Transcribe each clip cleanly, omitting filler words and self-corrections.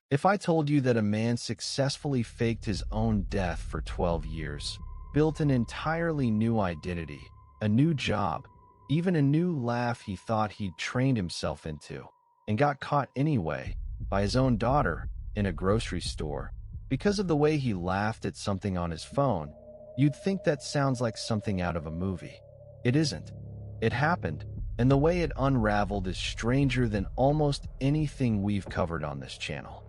If I told you that a man successfully faked his own death for 12 years, built an entirely new identity, a new job, even a new laugh he thought he'd trained himself into, and got caught anyway by his own daughter in a grocery store because of the way he laughed at something on his phone, you'd think that sounds like something out of a movie. It isn't. It happened, and the way it unraveled is stranger than almost anything we've covered on this channel.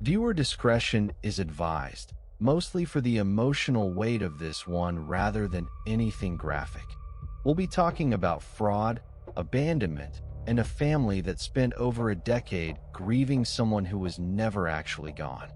Viewer discretion is advised, mostly for the emotional weight of this one rather than anything graphic. We'll be talking about fraud, abandonment, and a family that spent over a decade grieving someone who was never actually gone.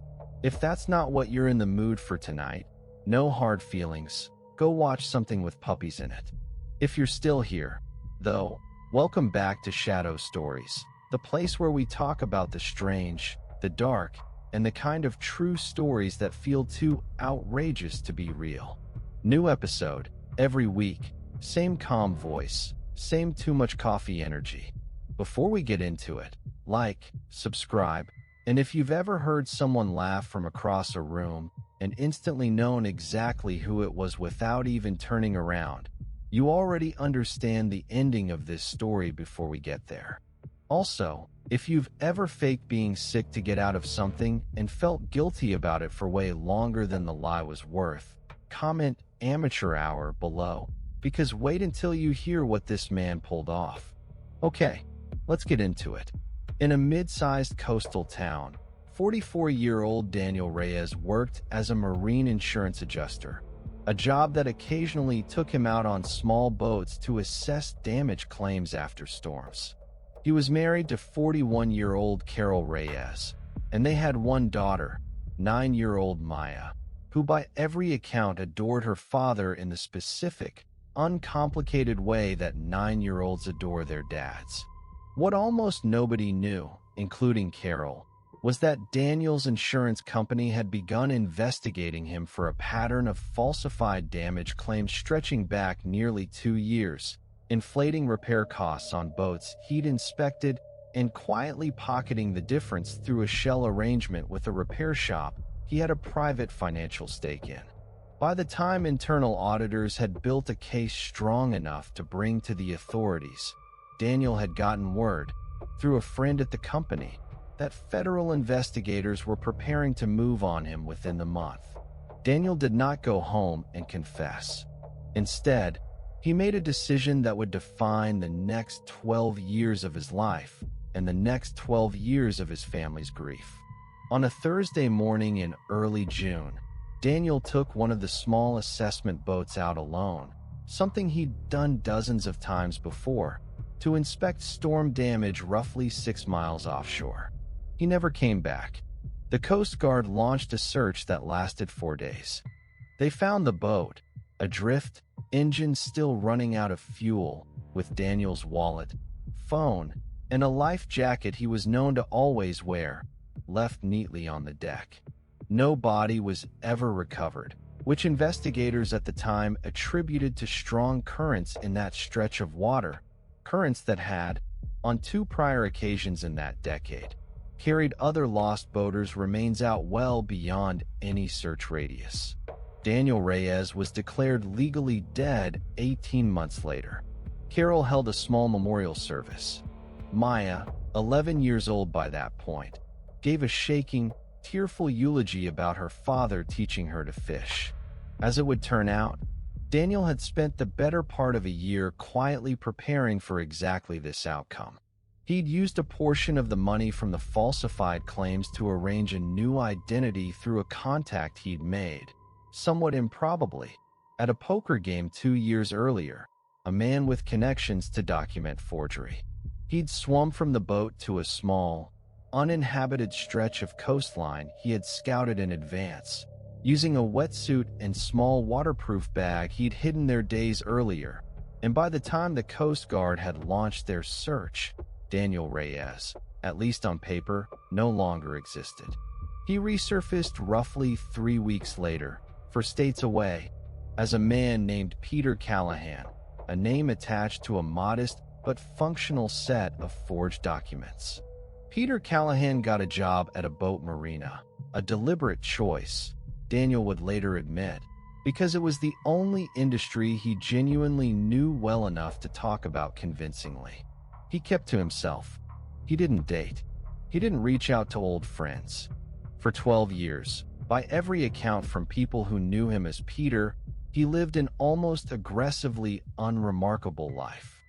If that's not what you're in the mood for tonight, no hard feelings, go watch something with puppies in it. If you're still here, though, welcome back to Shadow Stories, the place where we talk about the strange, the dark, and the kind of true stories that feel too outrageous to be real. New episode every week, same calm voice, same too much coffee energy. Before we get into it, like, subscribe, and if you've ever heard someone laugh from across a room and instantly known exactly who it was without even turning around, you already understand the ending of this story before we get there. Also, if you've ever faked being sick to get out of something and felt guilty about it for way longer than the lie was worth, comment amateur hour below, because wait until you hear what this man pulled off. Okay, let's get into it. In a mid-sized coastal town, 44-year-old Daniel Reyes worked as a marine insurance adjuster, a job that occasionally took him out on small boats to assess damage claims after storms. He was married to 41-year-old Carol Reyes, and they had one daughter, 9-year-old Maya, who by every account adored her father in the specific, uncomplicated way that 9-year-olds adore their dads. What almost nobody knew, including Carol, was that Daniel's insurance company had begun investigating him for a pattern of falsified damage claims stretching back nearly 2 years, inflating repair costs on boats he'd inspected and quietly pocketing the difference through a shell arrangement with a repair shop he had a private financial stake in. By the time internal auditors had built a case strong enough to bring to the authorities, Daniel had gotten word, through a friend at the company, that federal investigators were preparing to move on him within the month. Daniel did not go home and confess. Instead, he made a decision that would define the next 12 years of his life and the next 12 years of his family's grief. On a Thursday morning in early June, Daniel took one of the small assessment boats out alone, something he'd done dozens of times before, to inspect storm damage roughly 6 miles offshore. He never came back. The Coast Guard launched a search that lasted 4 days. They found the boat, adrift, engine still running out of fuel, with Daniel's wallet, phone, and a life jacket he was known to always wear, left neatly on the deck. No body was ever recovered, which investigators at the time attributed to strong currents in that stretch of water, currents that had, on 2 prior occasions in that decade, carried other lost boaters' remains out well beyond any search radius. Daniel Reyes was declared legally dead 18 months later. Carol held a small memorial service. Maya, 11 years old by that point, gave a shaking, tearful eulogy about her father teaching her to fish. As it would turn out, Daniel had spent the better part of a year quietly preparing for exactly this outcome. He'd used a portion of the money from the falsified claims to arrange a new identity through a contact he'd made, somewhat improbably, at a poker game 2 years earlier, a man with connections to document forgery. He'd swum from the boat to a small, uninhabited stretch of coastline he had scouted in advance, using a wetsuit and small waterproof bag he'd hidden there days earlier, and by the time the Coast Guard had launched their search, Daniel Reyes, at least on paper, no longer existed. He resurfaced roughly 3 weeks later, for states away, as a man named Peter Callahan, a name attached to a modest but functional set of forged documents. Peter Callahan got a job at a boat marina, a deliberate choice, Daniel would later admit, because it was the only industry he genuinely knew well enough to talk about convincingly. He kept to himself. He didn't date. He didn't reach out to old friends. For 12 years, by every account from people who knew him as Peter, he lived an almost aggressively unremarkable life.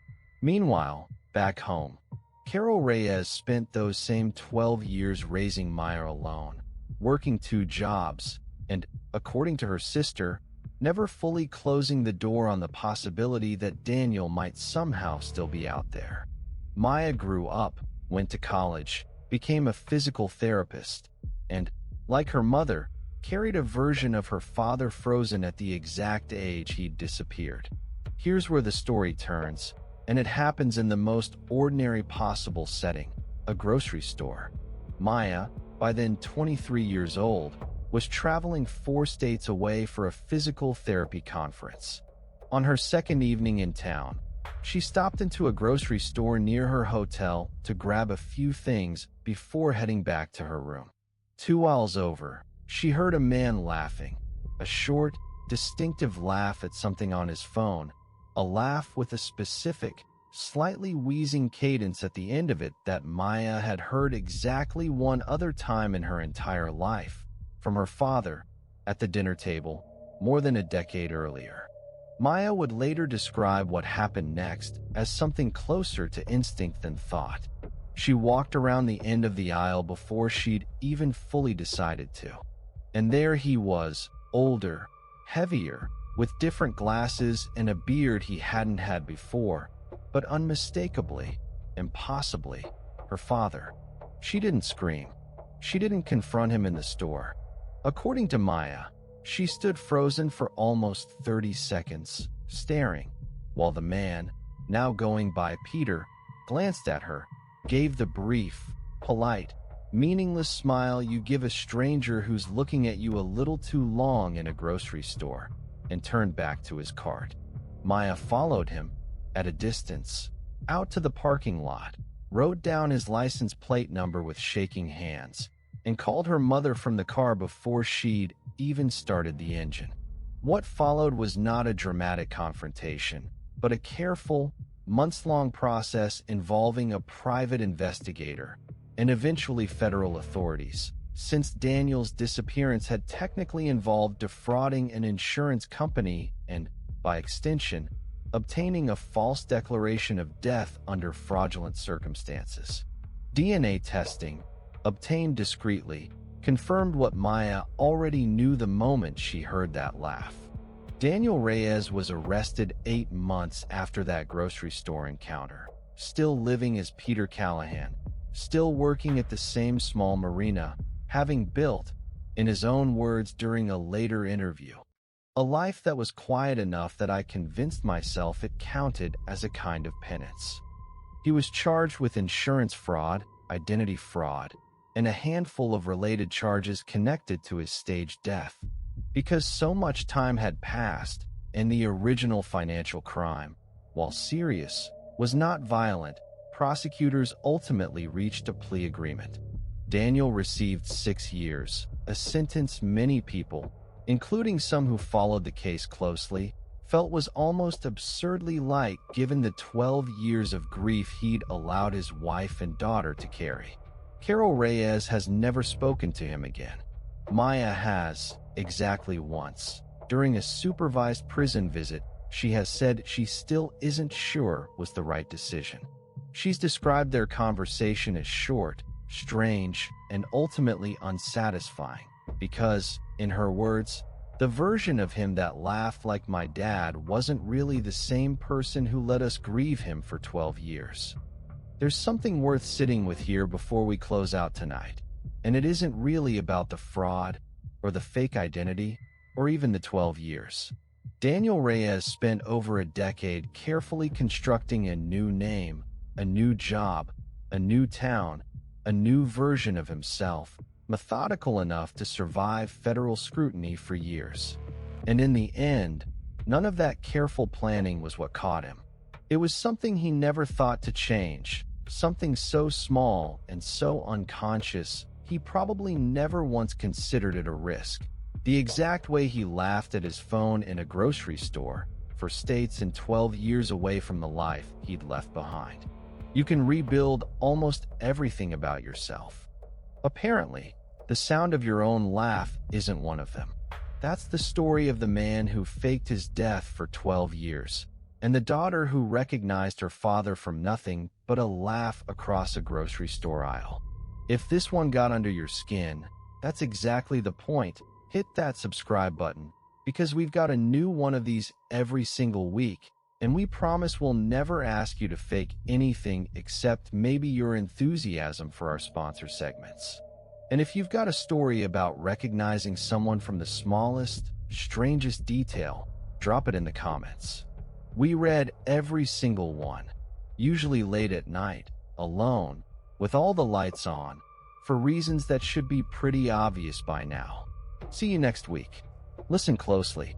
Meanwhile, back home, Carol Reyes spent those same 12 years raising Maya alone, working 2 jobs, and, according to her sister, never fully closing the door on the possibility that Daniel might somehow still be out there. Maya grew up, went to college, became a physical therapist, and, like her mother, carried a version of her father frozen at the exact age he'd disappeared. Here's where the story turns, and it happens in the most ordinary possible setting, a grocery store. Maya, by then 23 years old, was traveling 4 states away for a physical therapy conference. On her second evening in town, she stopped into a grocery store near her hotel to grab a few things before heading back to her room. 2 aisles over, she heard a man laughing, a short, distinctive laugh at something on his phone, a laugh with a specific, slightly wheezing cadence at the end of it that Maya had heard exactly one other time in her entire life, from her father, at the dinner table, more than a decade earlier. Maya would later describe what happened next as something closer to instinct than thought. She walked around the end of the aisle before she'd even fully decided to. And there he was, older, heavier, with different glasses and a beard he hadn't had before, but unmistakably, impossibly, her father. She didn't scream. She didn't confront him in the store. According to Maya, she stood frozen for almost 30 seconds, staring, while the man, now going by Peter, glanced at her, gave the brief, polite, meaningless smile you give a stranger who's looking at you a little too long in a grocery store, and turned back to his cart. Maya followed him, at a distance, out to the parking lot, wrote down his license plate number with shaking hands, and called her mother from the car before she'd even started the engine. What followed was not a dramatic confrontation, but a careful, months-long process involving a private investigator and eventually federal authorities, since Daniel's disappearance had technically involved defrauding an insurance company and, by extension, obtaining a false declaration of death under fraudulent circumstances. DNA testing, obtained discreetly, confirmed what Maya already knew the moment she heard that laugh. Daniel Reyes was arrested 8 months after that grocery store encounter, still living as Peter Callahan, still working at the same small marina, having built, in his own words during a later interview, a life that was quiet enough that I convinced myself it counted as a kind of penance. He was charged with insurance fraud, identity fraud, and a handful of related charges connected to his staged death. Because so much time had passed, and the original financial crime, while serious, was not violent, prosecutors ultimately reached a plea agreement. Daniel received 6 years, a sentence many people, including some who followed the case closely, felt was almost absurdly light given the 12 years of grief he'd allowed his wife and daughter to carry. Carol Reyes has never spoken to him again. Maya has, exactly once. During a supervised prison visit, she has said she still isn't sure was the right decision. She's described their conversation as short, strange, and ultimately unsatisfying, because, in her words, the version of him that laughed like my dad wasn't really the same person who let us grieve him for 12 years. There's something worth sitting with here before we close out tonight, and it isn't really about the fraud, or the fake identity, or even the 12 years. Daniel Reyes spent over a decade carefully constructing a new name, a new job, a new town, a new version of himself, methodical enough to survive federal scrutiny for years. And in the end, none of that careful planning was what caught him. It was something he never thought to change, something so small and so unconscious, he probably never once considered it a risk. The exact way he laughed at his phone in a grocery store for states and 12 years away from the life he'd left behind. You can rebuild almost everything about yourself. Apparently, the sound of your own laugh isn't one of them. That's the story of the man who faked his death for 12 years, and the daughter who recognized her father from nothing but a laugh across a grocery store aisle. If this one got under your skin, that's exactly the point. Hit that subscribe button, because we've got a new one of these every single week, and we promise we'll never ask you to fake anything except maybe your enthusiasm for our sponsor segments. And if you've got a story about recognizing someone from the smallest, strangest detail, drop it in the comments. We read every single one, usually late at night, alone, with all the lights on, for reasons that should be pretty obvious by now. See you next week. Listen closely.